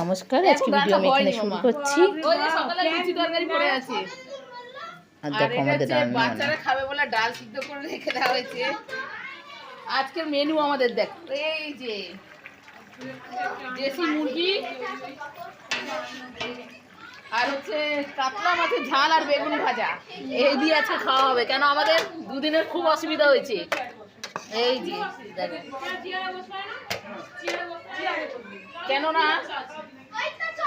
নমস্কার, আজকে ভিডিও আমি এখানে শুরু করছি। আর দেখো আমাদের রান্না বাচ্চারা খাবে বলে ডাল সিদ্ধ করে রেখে দেওয়া হয়েছে। আজকের মেনু আমাদের দেখো, এই যে দেশি মুরগি আর হচ্ছে কাতলা মাছের ঝাল আর বেগুন ভাজা, এই দিয়ে আজকে খাওয়া হবে। কেন আমাদের দুদিনের খুব অসুবিধা হয়েছে। এই যে দেখো, কেননা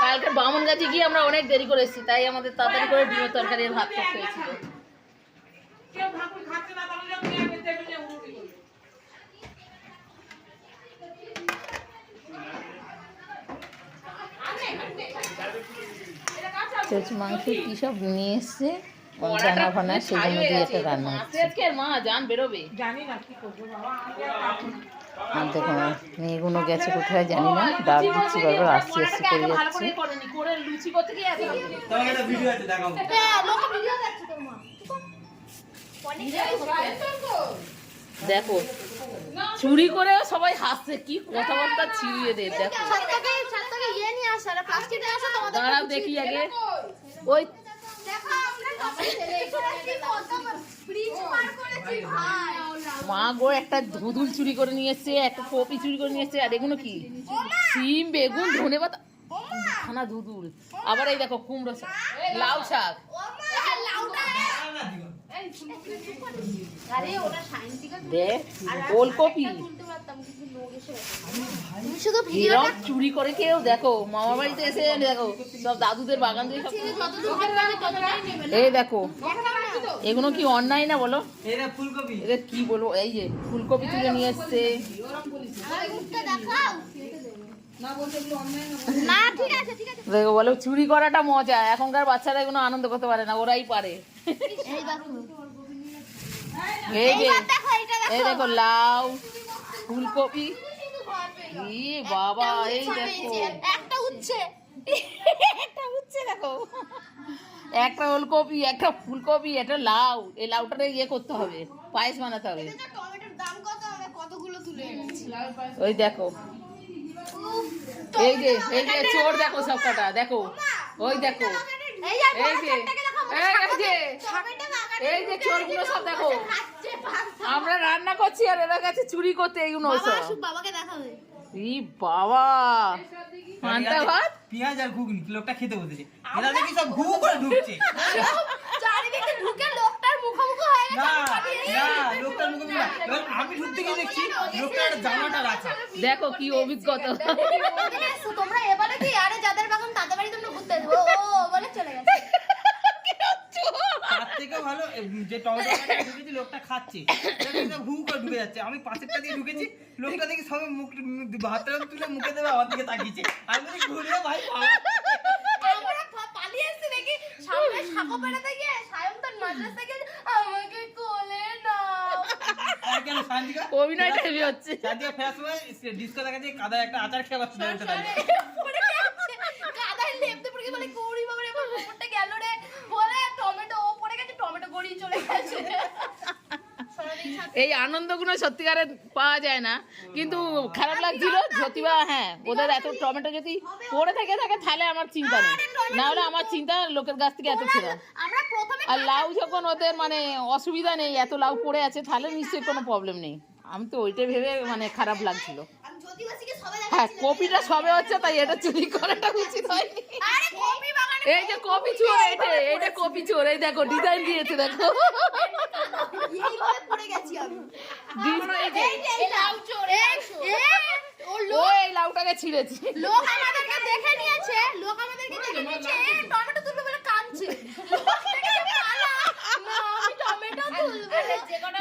কালকে বামনগাছি গিয়ে আমরা অনেক দেরি করে এসেছি, তাই আমাদের তাড়াতাড়ি করে ডিমের তরকারি আর ভাত করতে হয়েছিল। মাংস কি সব নিয়ে এসছে, জানা ফানা, সেগুলো দিয়ে একটা রান্না হচ্ছে। মা জান বেরোবে, আর দেখো মেয়েগুলো গেছে কোথায় জানি না, ডাক দিচ্ছি বারবার, আসছি আসছি করে যাচ্ছে। দেখো চুরি করেও সবাই হাসছে, কি কথাবার্তা ছিড়িয়ে দে। দেখো দাঁড়াও দেখি আগে, ওই মা গো একটা ধুদুল চুরি করে নিয়ে এসছে, একটা কপি চুরি করে নিয়ে এসছে, আর এগুলো কি সিম বেগুন ধনে পাতা খানা ধুদুল। আবার এই দেখো কুমড়ো শাক, লাউ শাক, ওলকপি চুরি করে কেউ। দেখো মামার বাড়িতে এসে দেখো সব দাদুদের বাগান দিয়ে সব। এই দেখো এগুলো কি অন্যায় না বলো? এটা কি বলবো, এই যে ফুলকপি তুলে নিয়ে এসছে। দেখো বলো চুরি করাটা মজা, এখনকার বাচ্চারা এগুলো আনন্দ করতে পারে না, ওরাই পারে। এই যে এই দেখো লাউ ফুলকপি, বাবা এই দেখো একটা উচ্ছে দেখো, একটা ওলকপি, একটা ফুলকপি, একটা লাউ। এই লাউটারে ইয়ে করতে হবে, পায়েস বানাতে হবে। ওই দেখো এই যে চোর দেখো সব কটা, দেখো ওই দেখো এই যে এই যে চোরগুলো সব দেখো, আমরা রান্না করছি আর এরা গেছে চুরি করতে। এইগুলো বাবাকে দেখাবে। বাবা পান্তা ভাত পেঁয়াজ আর ঘুগনি লোকটা খেতে বসেছে, এরা দেখি সব ঘু করে ঢুকছে। চারিদিকে ঢুকে লোকটার মুখোমুখি হয়ে গেছে। না লোকটার মুখোমুখি না, আমি ঢুকতে গিয়ে দেখছি লোকটার জামাটা রাখা। দেখো কি অভিজ্ঞতা। তোমরা এবারে কি আরে যাদের বাগান তাদের বাড়ি তোমরা ঘুরতে যাবো, ও বলে চলে গেছে। তার থেকে ভালো যে টমেটো ঢুকেছি লোকটা খাচ্ছে, ঘু করে ঢুকে যাচ্ছে। আমি পাশেরটা দিয়ে ঢুকেছি, লোকটা দেখি সবে মুখ হাতটা তুলে মুখে দেবে, আমার দিকে তাকিয়েছে। আমি বলি ঘুরে ভাই আমরা পালিয়ে এসেছি দেখি সামনে শাকো পেড়াতে গিয়ে সায়ন্তন মাদ্রাস থেকে আমাকে কোলে নাও। কেন শান্তিকা অভিনয়টা হেভি হচ্ছে। শান্তিকা ফেরার সময় ডিস্কো দেখা যায় কাদায় একটা আচার খেয়ে আবার চলে দাঁড়িয়ে কাদায় লেপতে পড়ে বলে গৌরী বাবা রে উপরটা গেল রে বলে টমেটো ও পড়ে গেছে, টমেটো গড়িয়ে চলে গেছে। এই আনন্দগুলো সত্যিকারে পাওয়া যায় না, কিন্তু খারাপ লাগছিল যদিবা। হ্যাঁ ওদের এত টমেটো যদি পড়ে থাকে তাহলে আমার চিন্তা নেই, না হলে আমার চিন্তা লোকের কাছ থেকে এত ছিল। আর লাউ যখন ওদের মানে অসুবিধা নেই, এত লাউ পড়ে আছে, তাহলে নিশ্চয়ই কোনো প্রবলেম নেই। আমি তো ওইটাই ভেবে মানে খারাপ লাগছিল। হ্যাঁ কপিটা সবে হচ্ছে, তাই এটা চুরি করাটা উচিত হয়নি। এই যে কপি চোর, এইটা কপি চোর, এই দেখো ডিজাইন দিয়েছে দেখো। এই লাউটাকে ছিঁড়েছি, লোক আমাদেরকে দেখে নিয়েছে, টমেটো তুলবে বলে কাঁদছে।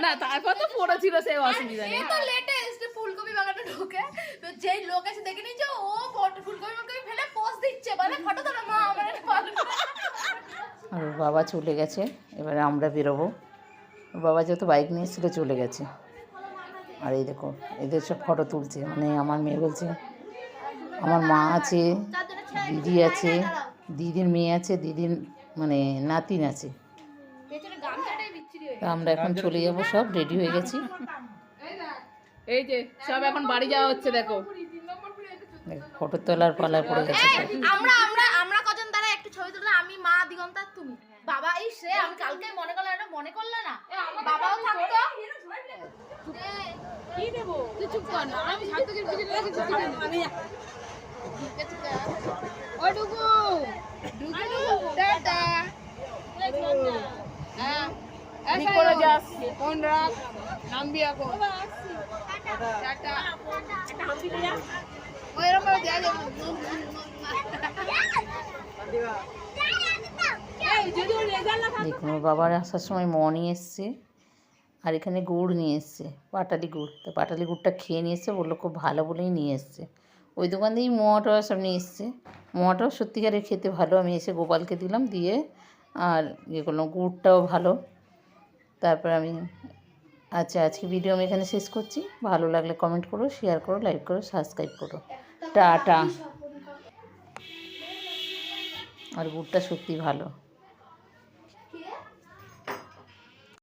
না তারপর তো পড়েছিল, সেই অসুবিধা নেই। তো লেটেস্ট ফুলকপি বাগানে ঢোকে, তো যেই লোক এসে দেখে নিয়েছে ও ফুলকপি ফেলে পোস্ট দিচ্ছে, বলে ফটো তোলা মা আমার একটা ভালো। আর বাবা চলে গেছে, এবারে আমরা বেরোবো। বাবা যেহেতু বাইক নিয়ে এসেছিলো চলে গেছে। আর এই দেখো এদের সব ফটো তুলছে, মানে আমার মেয়ে বলছে আমার মা আছে, দিদি আছে, দিদির মেয়ে আছে, দিদির মানে নাতিন আছে। তা আমরা এখন চলে যাবো, সব রেডি হয়ে গেছি। এই যে সব এখন বাড়ি যাওয়া হচ্ছে দেখো। ফটো তোলার পালায় পড়ে গেছে সব। আমরা কজন দ্বারা একটু ছবি তুললাম, আমি, মা, দিগন্ত আর তুমি। বাবা এই সে আমি কালকে মনে করলাম, এটা মনে করলে না বাবাও থাকতো। কি দেব তুই চুপ কর না, আমি সার্থকের পিছনে লাগি চুপ কর আমি ওটুকু টাটা হ্যাঁ ঠিক করে যাস, ফোন রাখ, নামবি এখন টাটা ওইরকম করে দেয়া যাবে দেখুন ওর বাবার আসার সময় মনি এসছে আর এখানে গুড় নিয়ে এসছে, পাটালি গুড়। তো পাটালি গুড়টা খেয়ে নিয়ে এসছে, বললো খুব ভালো বলেই নিয়ে এসছে। ওই দোকান দিয়েই মোয়াটাও সব নিয়ে এসছে। মোয়াটাও সত্যিকারের খেতে ভালো, আমি এসে গোপালকে দিলাম, দিয়ে আর ইয়ে করলাম, গুড়টাও ভালো। তারপর আমি আচ্ছা আজকে ভিডিও আমি এখানে শেষ করছি। ভালো লাগলে কমেন্ট করো, শেয়ার করো, লাইক করো, সাবস্ক্রাইব করো। টাটা। আর গুড়টা সত্যি ভালো।